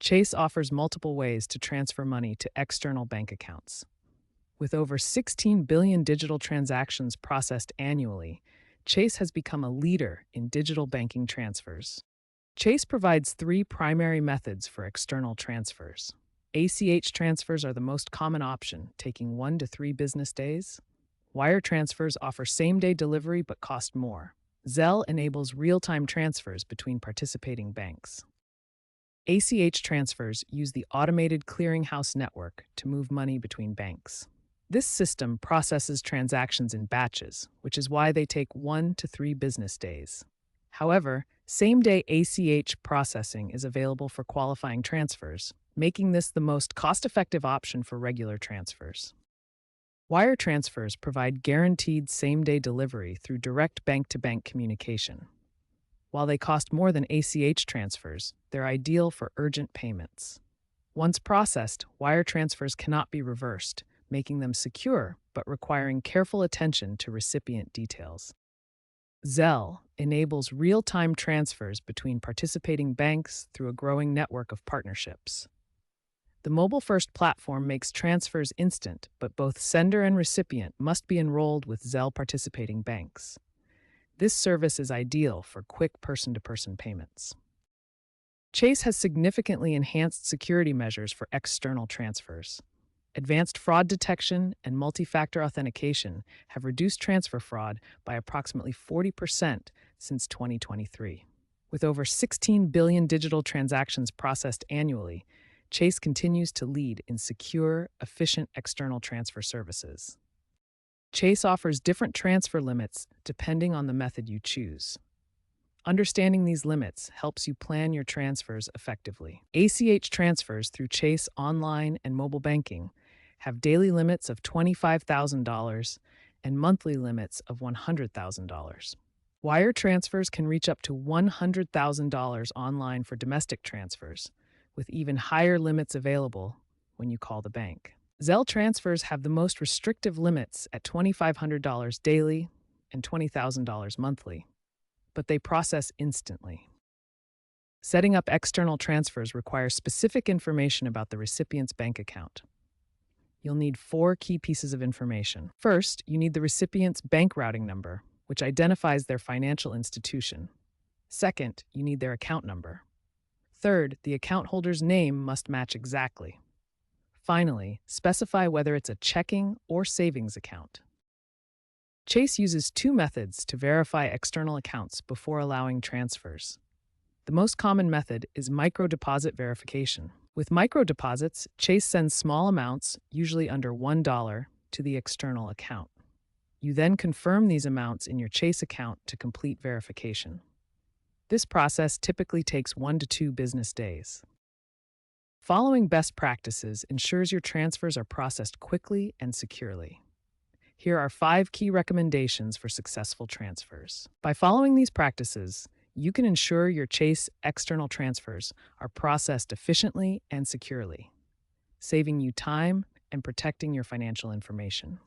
Chase offers multiple ways to transfer money to external bank accounts. With over 16 billion digital transactions processed annually, Chase has become a leader in digital banking transfers. Chase provides three primary methods for external transfers. ACH transfers are the most common option, taking 1 to 3 business days. Wire transfers offer same-day delivery but cost more. Zelle enables real-time transfers between participating banks. ACH transfers use the automated clearinghouse network to move money between banks. This system processes transactions in batches, which is why they take 1 to 3 business days. However, same-day ACH processing is available for qualifying transfers, making this the most cost-effective option for regular transfers. Wire transfers provide guaranteed same-day delivery through direct bank-to-bank communication. While they cost more than ACH transfers, they're ideal for urgent payments. Once processed, wire transfers cannot be reversed, making them secure but requiring careful attention to recipient details. Zelle enables real-time transfers between participating banks through a growing network of partnerships. The mobile-first platform makes transfers instant, but both sender and recipient must be enrolled with Zelle participating banks. This service is ideal for quick person-to-person payments. Chase has significantly enhanced security measures for external transfers. Advanced fraud detection and multi-factor authentication have reduced transfer fraud by approximately 40% since 2023. With over 16 billion digital transactions processed annually, Chase continues to lead in secure, efficient external transfer services. Chase offers different transfer limits depending on the method you choose. Understanding these limits helps you plan your transfers effectively. ACH transfers through Chase online and mobile banking have daily limits of $25,000 and monthly limits of $100,000. Wire transfers can reach up to $100,000 online for domestic transfers, with even higher limits available when you call the bank. Zelle transfers have the most restrictive limits at $2,500 daily and $20,000 monthly, but they process instantly. Setting up external transfers requires specific information about the recipient's bank account. You'll need 4 key pieces of information. First, you need the recipient's bank routing number, which identifies their financial institution. Second, you need their account number. Third, the account holder's name must match exactly. Finally, specify whether it's a checking or savings account. Chase uses 2 methods to verify external accounts before allowing transfers. The most common method is micro-deposit verification. With micro-deposits, Chase sends small amounts, usually under $1, to the external account. You then confirm these amounts in your Chase account to complete verification. This process typically takes 1 to 2 business days. Following best practices ensures your transfers are processed quickly and securely. Here are 5 key recommendations for successful transfers. By following these practices, you can ensure your Chase external transfers are processed efficiently and securely, saving you time and protecting your financial information.